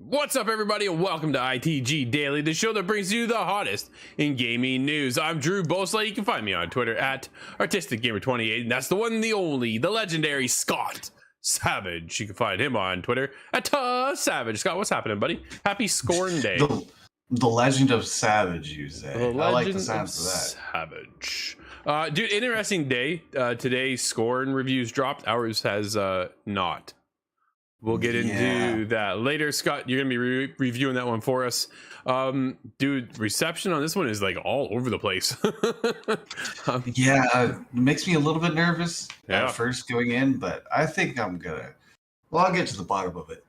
What's up, everybody, and welcome to ITG Daily, the show that brings you the hottest in gaming news. I'm Drew Bosley. You can find me on Twitter at ArtisticGamer28, and that's the one, the only, the legendary Scott Savage. You can find him on Twitter at Savage. Scott, what's happening, buddy? Happy Scorn Day. The Legend of Savage, you say. I like the sounds of that. Savage. Dude, interesting day. Today, Scorn reviews dropped. Ours has not. We'll get into that later. Scott, you're going to be reviewing that one for us. Dude, reception on this one is like all over the place. It makes me a little bit nervous at first going in, but I think I'm going to, I'll get to the bottom of it.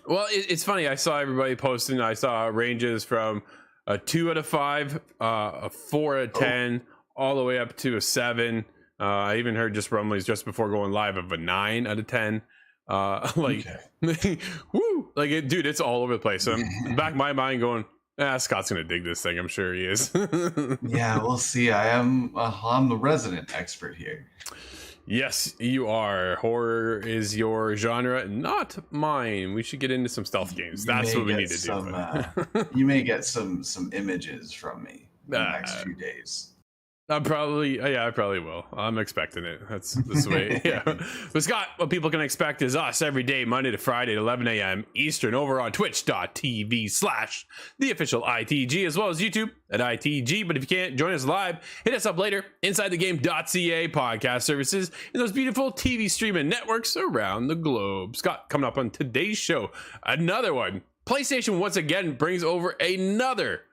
Well, it's funny. I saw everybody posting. I saw ranges from a 2 out of 5, a 4 out of 10, all the way up to a 7. I even heard just rumblings just before going live of a 9 out of 10. Woo, like dude, it's all over the place. So I'm back in my mind going, Scott's gonna dig this thing. I'm sure he is. Yeah, we'll see. I'm the resident expert here. Yes, you are. Horror is your genre, not mine. We should get into some stealth games. That's what we need to do. You may get some images from me in the next few days. I probably will. I'm expecting it. That's the way. Yeah. But Scott, what people can expect is us every day, Monday to Friday at 11 a.m. Eastern, over on twitch.tv/the official ITG, as well as YouTube at ITG. But if you can't join us live, hit us up later inside the game.ca podcast services and those beautiful TV streaming networks around the globe. Scott, coming up on today's show, another one. PlayStation once again brings over another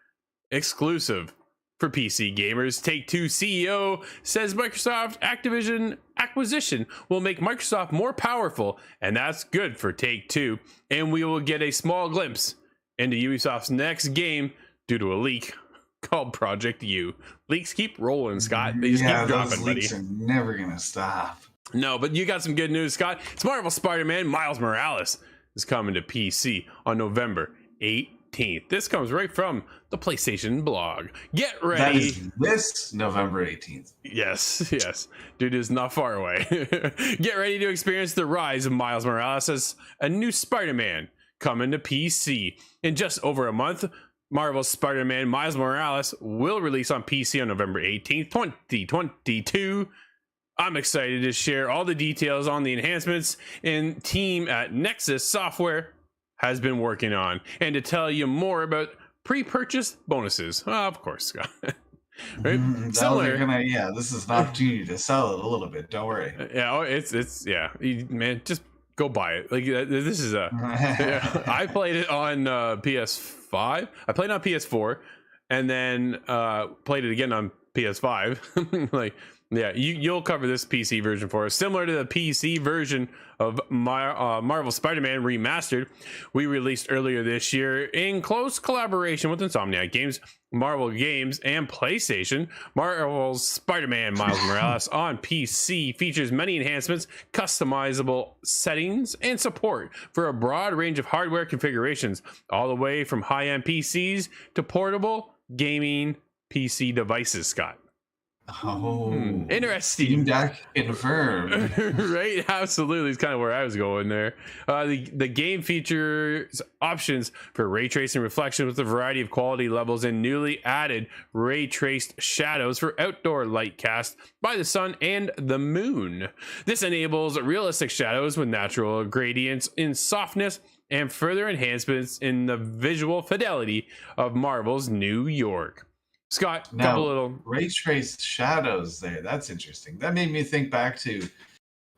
exclusive for PC gamers. Take-Two CEO says Microsoft-Activision acquisition will make Microsoft more powerful, and that's good for Take-Two. And we will get a small glimpse into Ubisoft's next game due to a leak. called Project U. Leaks keep rolling, Scott. They just keep dropping, those leaks are never gonna stop. No, but you got some good news, Scott. It's Marvel Spider-Man Miles Morales is coming to PC on November 18th. This comes right from the PlayStation blog. Get ready. That is this November 18th. Yes. Dude is not far away. Get ready to experience the rise of Miles Morales as a new Spider-Man coming to PC. In just over a month, Marvel's Spider-Man Miles Morales will release on PC on November 18th, 2022. I'm excited to share all the details on the enhancements and team at Nexus Software has been working on, and to tell you more about pre-purchase bonuses. Of course, Scott. Right? Similar. This is an opportunity to sell it a little bit. Don't worry. Man, just go buy it. Like this is I played it on PS5. I played it on PS4, and then played it again on PS5. You'll cover this PC version for us. Similar to the PC version of Marvel Spider-Man Remastered, we released earlier this year in close collaboration with Insomniac Games, Marvel Games, and PlayStation. Marvel's Spider-Man Miles Morales on PC features many enhancements, customizable settings, and support for a broad range of hardware configurations, all the way from high-end PCs to portable gaming PC devices, Scott. Oh, interesting. Steam Deck confirmed. Right, absolutely. It's kind of where I was going there. The game features options for ray tracing reflection with a variety of quality levels and newly added ray traced shadows for outdoor light cast by the sun and the moon. This enables realistic shadows with natural gradients in softness and further enhancements in the visual fidelity of Marvel's New York. Scott, couple little ray traced shadows there. That's interesting. That made me think back to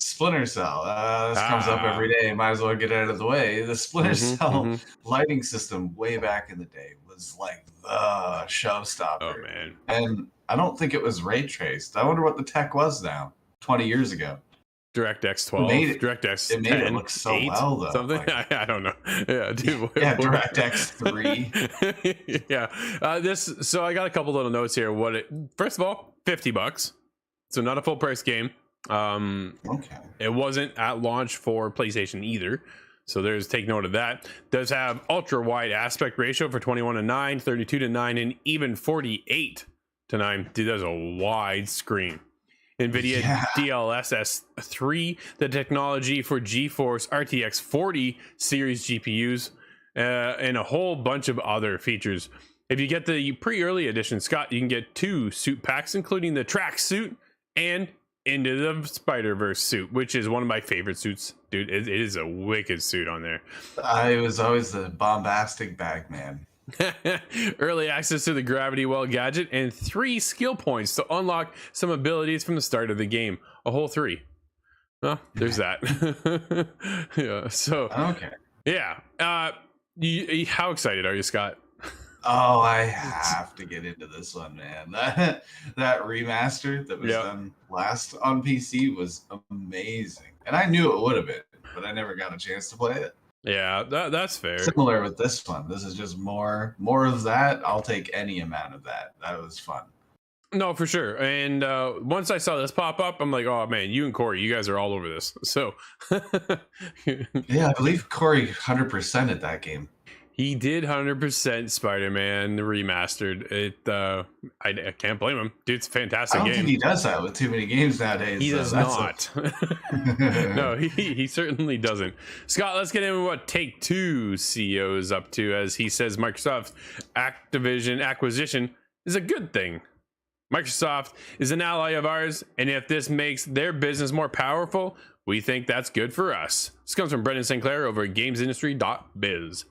Splinter Cell. This comes up every day. Might as well get out of the way. The Splinter Cell lighting system way back in the day was like the showstopper. Oh man! And I don't think it was ray traced. I wonder what the tech was now. 20 years ago. DirectX 12, DirectX 10, it made it look so 8, well though. Something I don't know. Yeah, dude. Yeah, DirectX 3. Yeah. So I got a couple little notes here. First of all, $50, so not a full price game. Okay. It wasn't at launch for PlayStation either. So take note of that. Does have ultra wide aspect ratio for 21:9, 32:9, and even 48:9. Dude, that's a wide screen. NVIDIA DLSS 3, the technology for GeForce RTX 40 series GPUs, and a whole bunch of other features. If you get the pre-early edition, Scott, you can get 2 suit packs, including the track suit and Into the Spider-Verse suit, which is one of my favorite suits. Dude, it is a wicked suit on there. I was always the bombastic bag man. Early access to the Gravity Well gadget and 3 skill points to unlock some abilities from the start of the game. A whole 3. Well, there's that. Yeah. So okay. Yeah. How excited are you, Scott? Oh, I have to get into this one, man. That remaster that was done last on PC was amazing, and I knew it would have been, but I never got a chance to play it. Yeah, that's fair. Similar with this one. This is just more of that. I'll take any amount of that. That was fun. No, for sure. And once I saw this pop up, I'm like, oh man, you and Corey, you guys are all over this. So yeah, I believe Corey 100% at that game. He did 100% Spider-Man Remastered. I can't blame him. Dude, it's a fantastic game. I don't think he does that with too many games nowadays. He does not. No, he certainly doesn't. Scott, let's get into what Take-Two CEO is up to, as he says Microsoft-Activision acquisition is a good thing. Microsoft is an ally of ours, and if this makes their business more powerful, we think that's good for us. This comes from Brendan Sinclair over at GamesIndustry.biz.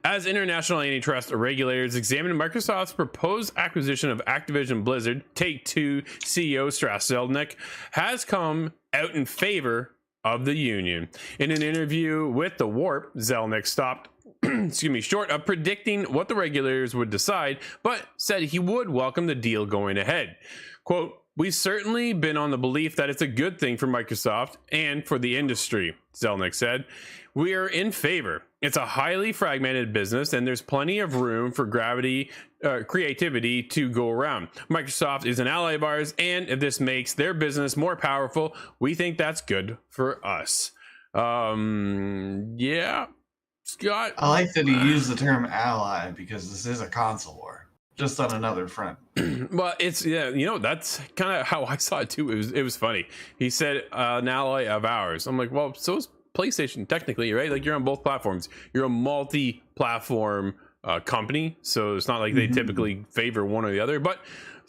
As international antitrust regulators examine Microsoft's proposed acquisition of Activision Blizzard, Take-Two CEO Strauss Zelnick has come out in favor of the union. In an interview with The Warp, Zelnick stopped short of predicting what the regulators would decide, but said he would welcome the deal going ahead. Quote, we've certainly been on the belief that it's a good thing for Microsoft and for the industry, Zelnick said. We are in favor. It's a highly fragmented business, and there's plenty of room for creativity to go around. Microsoft is an ally of ours, and if this makes their business more powerful, we think that's good for us. Yeah, Scott. I like that he used the term ally because this is a console war, just on another front. Well, it's that's kind of how I saw it too. It was funny. He said an ally of ours. I'm like, well, so is PlayStation technically, right? Like, you're on both platforms. You're a multi-platform company, so it's not like they typically favor one or the other. But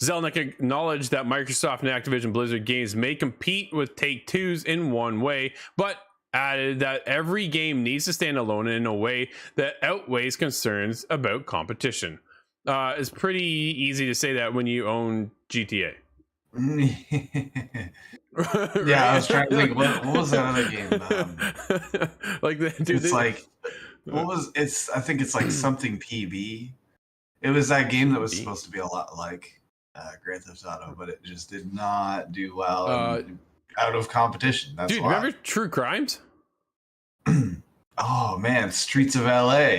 Zelnick acknowledged that Microsoft and Activision Blizzard games may compete with Take-Two's in one way, but added that every game needs to stand alone in a way that outweighs concerns about competition. It's pretty easy to say that when you own GTA. Right? Yeah, I was trying to think, what was that other game? Like, dude, I think it's like something PB. It was that game that was supposed to be a lot like Grand Theft Auto, but it just did not do well out of competition. That's why. Remember True Crimes? Oh man, Streets of LA.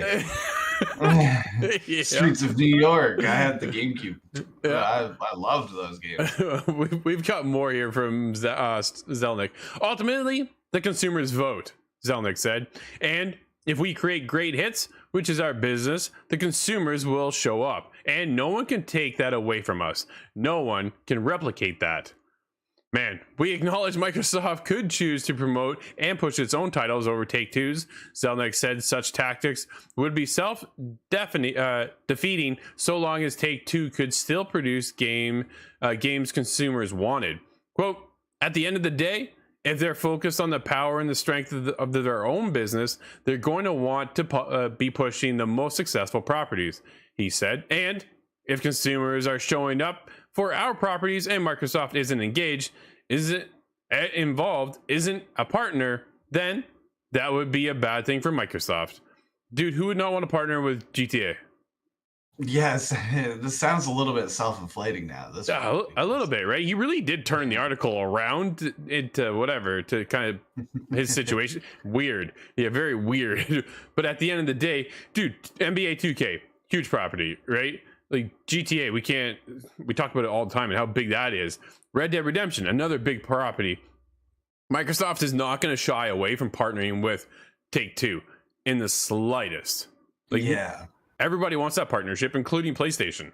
Streets of New York. I had the GameCube. I loved those games. We've got more here from Zelnick. Ultimately, the consumers vote, Zelnick said. And if we create great hits, which is our business, the consumers will show up. And no one can take that away from us. No one can replicate that. Man, we acknowledge Microsoft could choose to promote and push its own titles over Take-Two's. Zelnick said such tactics would be self-defeating so long as Take-Two could still produce games consumers wanted. Quote, at the end of the day, if they're focused on the power and the strength of their own business, they're going to want to be pushing the most successful properties, he said. And if consumers are showing up for our properties and Microsoft isn't engaged, isn't a partner, then that would be a bad thing for Microsoft. Dude, who would not want to partner with GTA? Yes, this sounds a little bit self-inflating now. A little bit, right? He really did turn the article around into whatever, to kind of his situation. Weird. Yeah, very weird. But at the end of the day, dude, NBA 2K, huge property, right? Like GTA, we talk about it all the time and how big that is. Red Dead Redemption, another big property. Microsoft is not going to shy away from partnering with Take-Two in the slightest. Like, yeah, everybody wants that partnership, including PlayStation.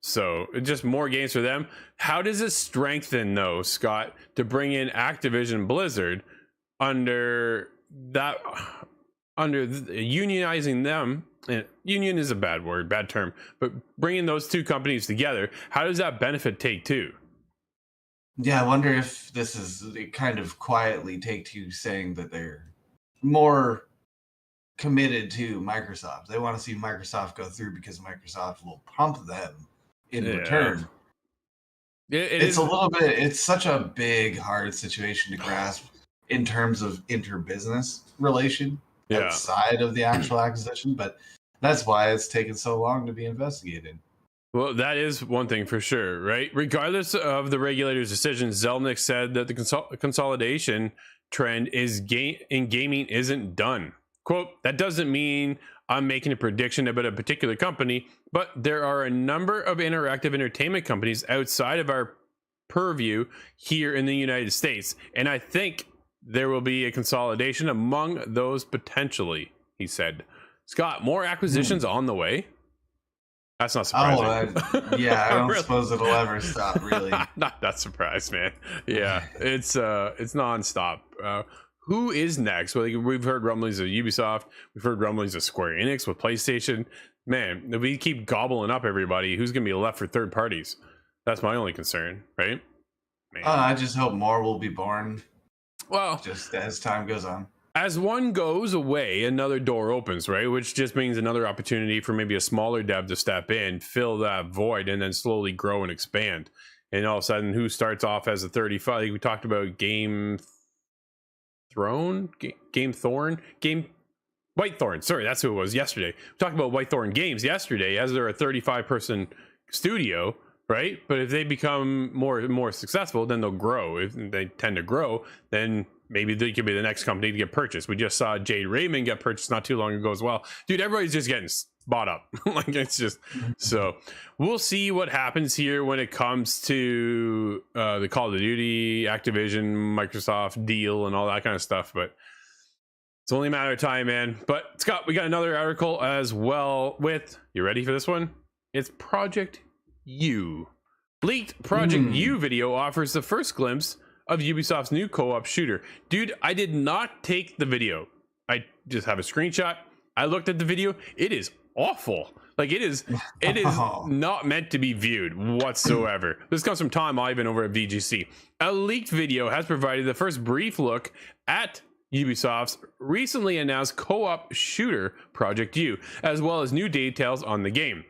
So just more games for them. How does it strengthen, though, Scott, to bring in Activision Blizzard under unionizing them? And union is a bad word, bad term, but bringing those two companies together, how does that benefit Take-Two? Yeah, I wonder if this is kind of quietly Take-Two saying that they're more committed to Microsoft. They want to see Microsoft go through because Microsoft will pump them in return. It's such a big, hard situation to grasp in terms of inter-business relation outside of the actual acquisition, but that's why it's taken so long to be investigated. Well, that is one thing for sure, right? Regardless of the regulator's decision, Zelnick said that the consolidation trend in gaming isn't done. Quote, that doesn't mean I'm making a prediction about a particular company, but there are a number of interactive entertainment companies outside of our purview here in the United States, and I think there will be a consolidation among those potentially, he said. Scott, more acquisitions on the way? That's not surprising. I don't really suppose it'll ever stop, really. Not that surprised, man. Yeah, it's nonstop. Who is next? Well, we've heard rumblings of Ubisoft. We've heard rumblings of Square Enix with PlayStation. Man, if we keep gobbling up everybody, who's going to be left for third parties? That's my only concern, right? Man. I just hope more will be born. Well, just as time goes on. As one goes away, another door opens, right? Which just means another opportunity for maybe a smaller dev to step in, fill that void, and then slowly grow and expand. And all of a sudden, who starts off as a 35? Like we talked about Whitethorn. Sorry, that's who it was yesterday. We talked about Whitethorn Games yesterday, as they're a 35-person studio, right? But if they become more successful, then they'll grow. If they tend to grow, then maybe they could be the next company to get purchased. We just saw Jade Raymond get purchased not too long ago as well. Dude, everybody's just getting bought up. Like, it's just, so we'll see what happens here when it comes to the Call of Duty, Activision, Microsoft deal and all that kind of stuff. But it's only a matter of time, man. But Scott, we got another article as well with, you ready for this one? It's Project U. Leaked Project U video offers the first glimpse of Ubisoft's new co-op shooter. Dude, I did not take the video. I just have a screenshot. I looked at the video. It is awful. Like, it is not meant to be viewed whatsoever. This comes from Tom Ivan over at VGC. A leaked video has provided the first brief look at Ubisoft's recently announced co-op shooter Project U, as well as new details on the game.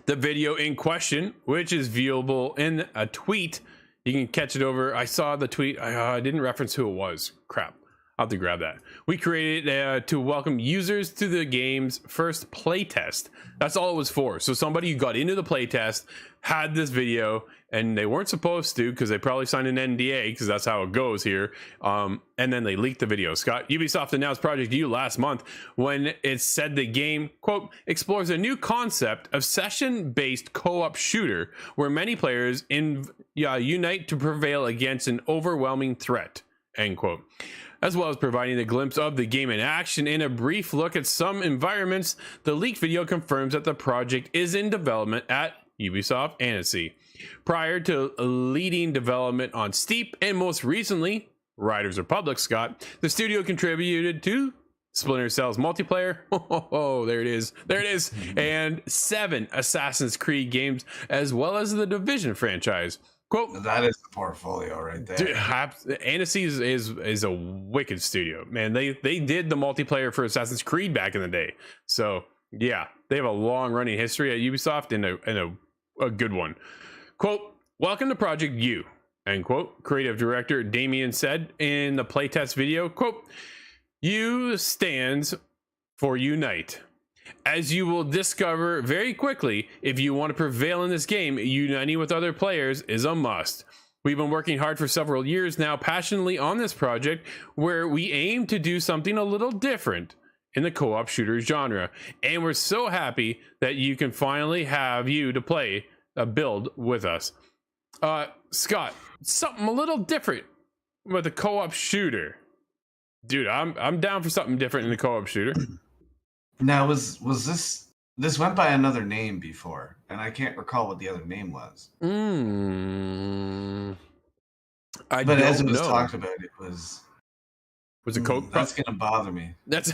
The video in question, which is viewable in a tweet, you can catch it over. I saw the tweet. I didn't reference who it was. Crap. I'll have to grab that. We created to welcome users to the game's first playtest. That's all it was for. So somebody who got into the playtest had this video, and they weren't supposed to because they probably signed an NDA because that's how it goes here. And then they leaked the video. Scott, Ubisoft announced Project U last month when it said the game, quote, explores a new concept of session-based co-op shooter where many players unite to prevail against an overwhelming threat, end quote. As well as providing a glimpse of the game in action and a brief look at some environments, the leaked video confirms that the project is in development at Ubisoft Annecy. Prior to leading development on Steep and most recently, Riders Republic, Scott, the studio contributed to Splinter Cell's multiplayer, there it is, and 7 Assassin's Creed games, as well as the Division franchise. Quote, that is the portfolio right there. Dude, Annecy is a wicked studio, man. They did the multiplayer for Assassin's Creed back in the day, so yeah, they have a long running history at Ubisoft and a good one. Quote, welcome to Project U, end quote. Creative director Damien said in the playtest video, quote, U stands for unite. As you will discover very quickly, if you want to prevail in this game, uniting with other players is a must. We've been working hard for several years now, passionately on this project, where we aim to do something a little different in the co-op shooter genre. And we're so happy that you can finally have you to play a build with us. Scott, something a little different with a co-op shooter. Dude, I'm down for something different in the co-op shooter. Now, was this went by another name before, and I can't recall what the other name was. But as it was talked about, it was a co-op. That's gonna bother me. That's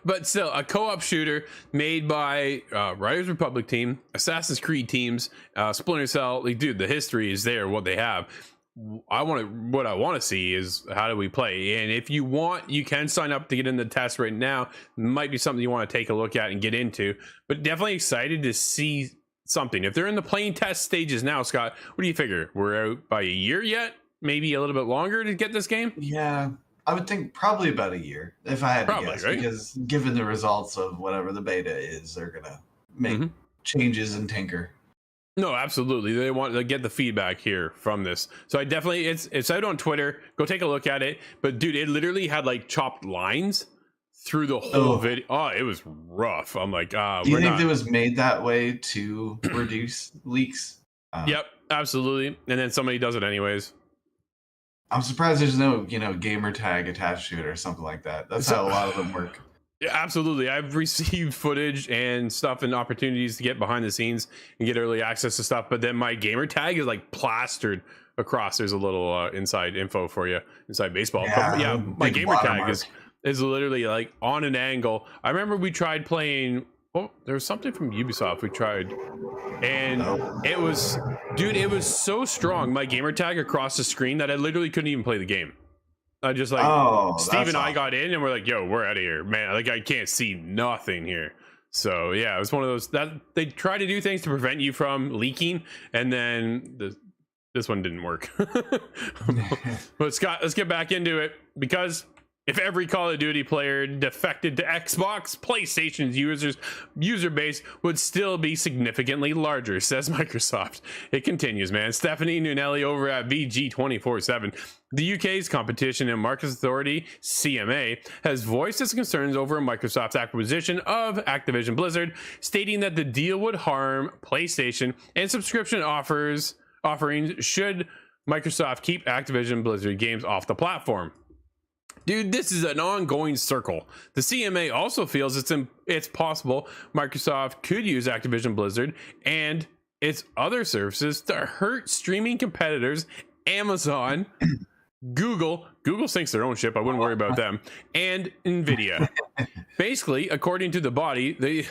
but still a co-op shooter made by Riders Republic team, Assassin's Creed teams, Splinter Cell. Like, dude, the history is there. What they have. What I want to see is how do we play, and if you want, you can sign up to get in the test right now. Might be something you want to take a look at and get into, but definitely excited to see something. If they're in the playing test stages now, Scott, what do you figure? We're out by a year yet, maybe a little bit longer to get this game? Yeah, I would think probably about a year if I had to guess, right? Because given the results of whatever the beta is, they're gonna make changes and tinker. No, absolutely. They want to get the feedback here from this. So I definitely, it's out on Twitter. Go take a look at it. But dude, it literally had like chopped lines through the whole video. Oh, it was rough. I'm like, do you think it was made that way to reduce leaks? Yep, absolutely. And then somebody does it anyways. I'm surprised there's no, gamer tag attached to it or something like that. That's how a lot of them work. Yeah, absolutely. I've received footage and stuff and opportunities to get behind the scenes and get early access to stuff, but then my gamer tag is like plastered across. There's a little inside info for you, inside baseball. Yeah, but yeah, my gamer tag is literally like on an angle. I remember we tried playing, there was something from Ubisoft we tried, and it was so strong, my gamer tag across the screen, that I literally couldn't even play the game. I just like Steve and I got in and we're like, yo, we're out of here, man. Like, I can't see nothing here. So yeah, it was one of those that they try to do things to prevent you from leaking, and then this one didn't work. But Scott, let's get back into it, because If every Call of Duty player defected to Xbox, PlayStation's user base would still be significantly larger, says Microsoft. It continues, man. Stephanie Nunelli over at VG247. The UK's Competition and Markets Authority, CMA, has voiced its concerns over Microsoft's acquisition of Activision Blizzard, stating that the deal would harm PlayStation and subscription offerings should Microsoft keep Activision Blizzard games off the platform. Dude, this is an ongoing circle. The CMA also feels it's possible Microsoft could use Activision Blizzard and its other services to hurt streaming competitors Amazon, Google sinks their own ship, I wouldn't worry about them, and Nvidia. Basically, according to the body, the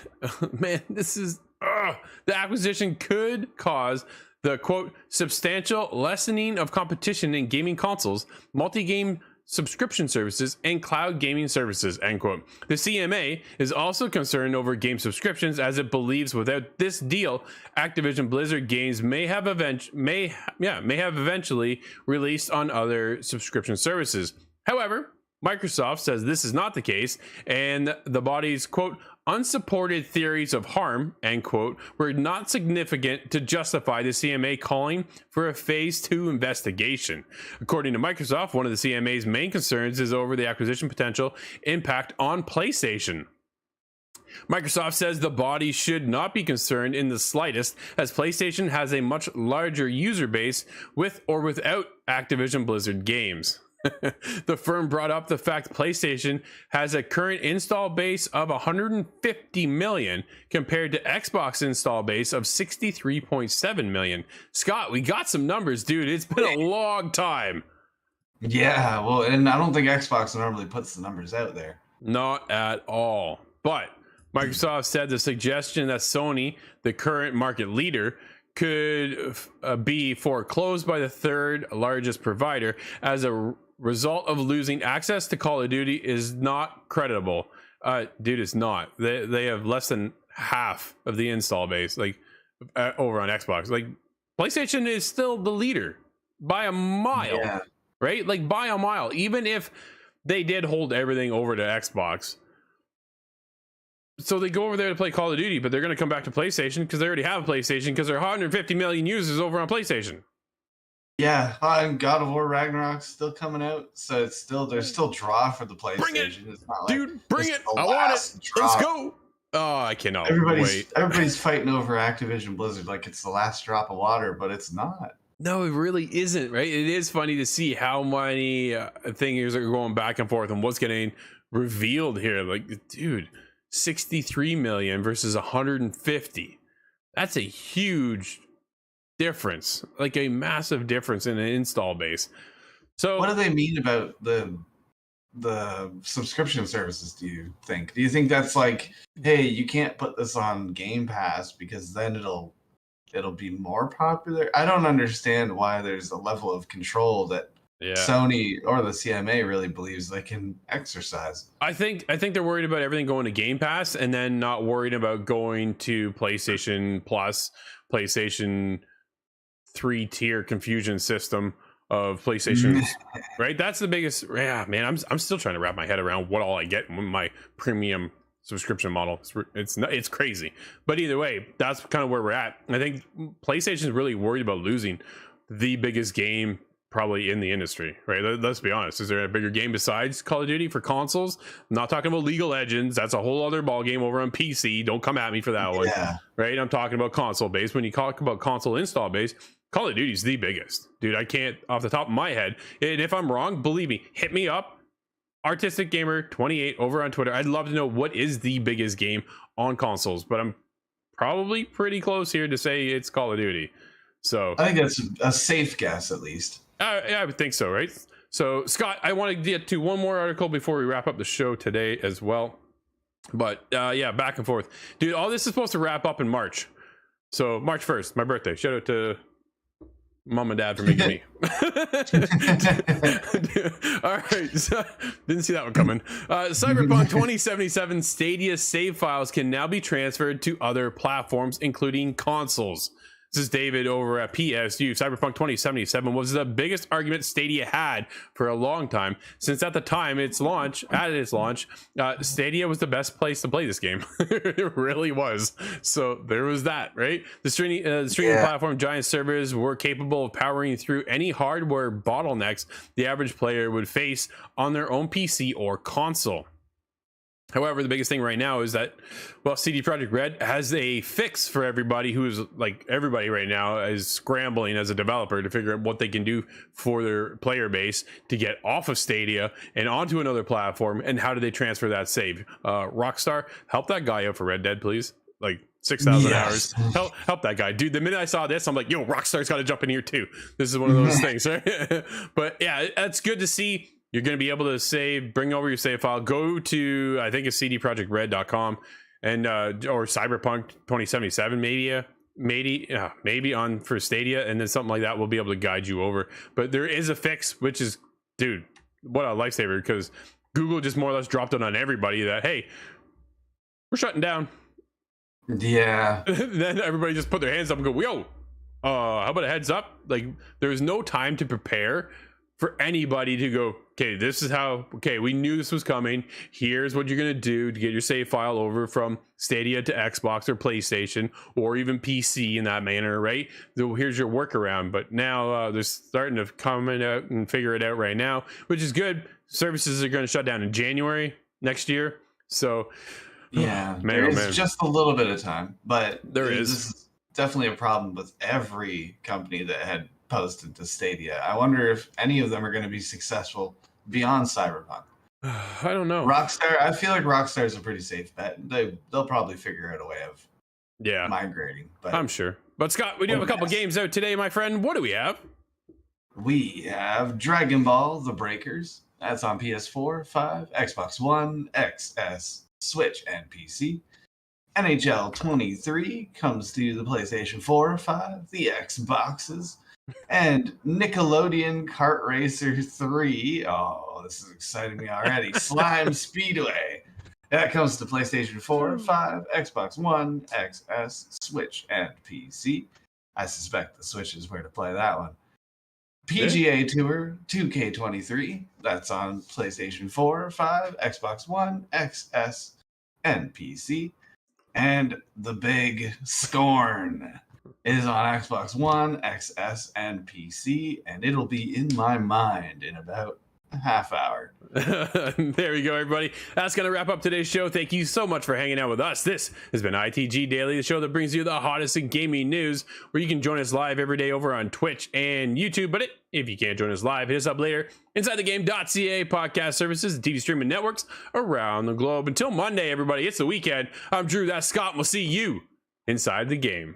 acquisition could cause the, quote, substantial lessening of competition in gaming consoles, multi-game subscription services, and cloud gaming services, end quote. The CMA is also concerned over game subscriptions, as it believes without this deal, Activision Blizzard games may have eventually released on other subscription services. However, Microsoft says this is not the case, and the body's, quote, unsupported theories of harm, end quote, were not significant to justify the CMA calling for a phase 2 investigation. According to Microsoft, one of the CMA's main concerns is over the acquisition potential impact on PlayStation. Microsoft says the body should not be concerned in the slightest, as PlayStation has a much larger user base with or without Activision Blizzard games. The firm brought up the fact PlayStation has a current install base of 150 million compared to Xbox install base of 63.7 million. Scott, we got some numbers, dude. It's been a long time. Yeah, well, and I don't think Xbox normally puts the numbers out there. Not at all. But Microsoft said the suggestion that Sony, the current market leader, could be foreclosed by the third largest provider as a result of losing access to Call of Duty is not credible. Dude, it's not. They have less than half of the install base, like over on Xbox. Like, PlayStation is still the leader by a mile, right? Like, by a mile. Even if they did hold everything over to Xbox, so they go over there to play Call of Duty, but they're going to come back to PlayStation because they already have a PlayStation, because there are 150 million users over on PlayStation. Yeah, and God of War Ragnarok's still coming out, so there's still draw for the PlayStation. Bring it, it's not dude! Bring it! I want it. Draw. Let's go! Oh, I cannot wait. Everybody's fighting over Activision Blizzard like it's the last drop of water, but it's not. No, it really isn't, right? It is funny to see how many things are going back and forth and what's getting revealed here. Like, dude, 63 million versus 150. That's a huge difference, like a massive difference in an install base. So what do they mean about the subscription services, do you think? Do you think that's like, hey, you can't put this on Game Pass because then it'll be more popular? I don't understand why there's a level of control that Sony or the CMA really believes they can exercise. I think they're worried about everything going to Game Pass and then not worried about going to PlayStation Plus, PlayStation 3-tier confusion system of PlayStation, right? That's the biggest. Yeah, man, I'm still trying to wrap my head around what all I get in my premium subscription model. It's crazy, but either way, that's kind of where we're at. I think PlayStation is really worried about losing the biggest game probably in the industry, right? Let's be honest. Is there a bigger game besides Call of Duty for consoles? I'm not talking about League of Legends. That's a whole other ball game over on PC. Don't come at me for that one, right? I'm talking about console base. When you talk about console install base, Call of Duty is the biggest, dude. I can't off the top of my head. And if I'm wrong, believe me, hit me up. Artistic Gamer 28 over on Twitter. I'd love to know what is the biggest game on consoles, but I'm probably pretty close here to say it's Call of Duty. So I think that's a safe guess, at least. I would think so, right? So, Scott, I want to get to one more article before we wrap up the show today as well. But back and forth, dude. All this is supposed to wrap up in March. So March 1st, my birthday. Shout out to Mom and Dad for making me. All right, so, didn't see that one coming. Cyberpunk 2077 Stadia save files can now be transferred to other platforms, including consoles. This is David over at PSU. Cyberpunk 2077 was the biggest argument Stadia had for a long time, since at the time at its launch, Stadia was the best place to play this game. It really was. So there was that, right? The streaming platform giant servers were capable of powering through any hardware bottlenecks the average player would face on their own PC or console. However, the biggest thing right now is that, well, CD Projekt Red has a fix for everybody who's like everybody right now is scrambling as a developer to figure out what they can do for their player base to get off of Stadia and onto another platform, and how do they transfer that save. Rockstar, help that guy out for Red Dead, please. Like 6,000 hours. Help that guy, dude. The minute I saw this, I'm like, yo, Rockstar's got to jump in here too. This is one of those things, right? But yeah, that's good to see. You're going to be able to save, bring over your save file, go to, I think it's cdprojectred.com and, or Cyberpunk 2077, maybe on for Stadia, and then something like that will be able to guide you over. But there is a fix, which is, dude, what a lifesaver, because Google just more or less dropped it on everybody that, hey, we're shutting down. Yeah. Then everybody just put their hands up and go, yo, how about a heads up? Like, there's no time to prepare for anybody to go, okay, this is how, okay, we knew this was coming. Here's what you're going to do to get your save file over from Stadia to Xbox or PlayStation or even PC in that manner, right? So here's your workaround. But now they're starting to come out and figure it out right now, which is good. Services are going to shut down in January next year. So, yeah, there's just a little bit of time, but this is definitely a problem with every company that had posted to Stadia. I wonder if any of them are going to be successful beyond Cyberpunk. I don't know. Rockstar, I feel like Rockstar is a pretty safe bet. They'll probably figure out a way of migrating. But I'm sure. But Scott, we do have a couple games out today, my friend. What do we have? We have Dragon Ball: The Breakers. That's on PS4, 5, Xbox One, XS, Switch, and PC. NHL 23 comes to the PlayStation 4, 5, the Xboxes. And Nickelodeon Kart Racer 3. Oh, this is exciting me already. Slime Speedway. That comes to PlayStation 4, 5, Xbox One, XS, Switch, and PC. I suspect the Switch is where to play that one. PGA Tour 2K23. That's on PlayStation 4, 5, Xbox One, XS, and PC. And the big Scorn is on Xbox One, XS, and PC, and it'll be in my mind in about a half hour. There we go, everybody. That's going to wrap up today's show. Thank you so much for hanging out with us. This has been ITG Daily, the show that brings you the hottest in gaming news, where you can join us live every day over on Twitch and YouTube. But if you can't join us live, hit us up later. Inside the Game.ca podcast services and TV streaming networks around the globe. Until Monday, everybody, it's the weekend. I'm Drew, that's Scott, and we'll see you inside the game.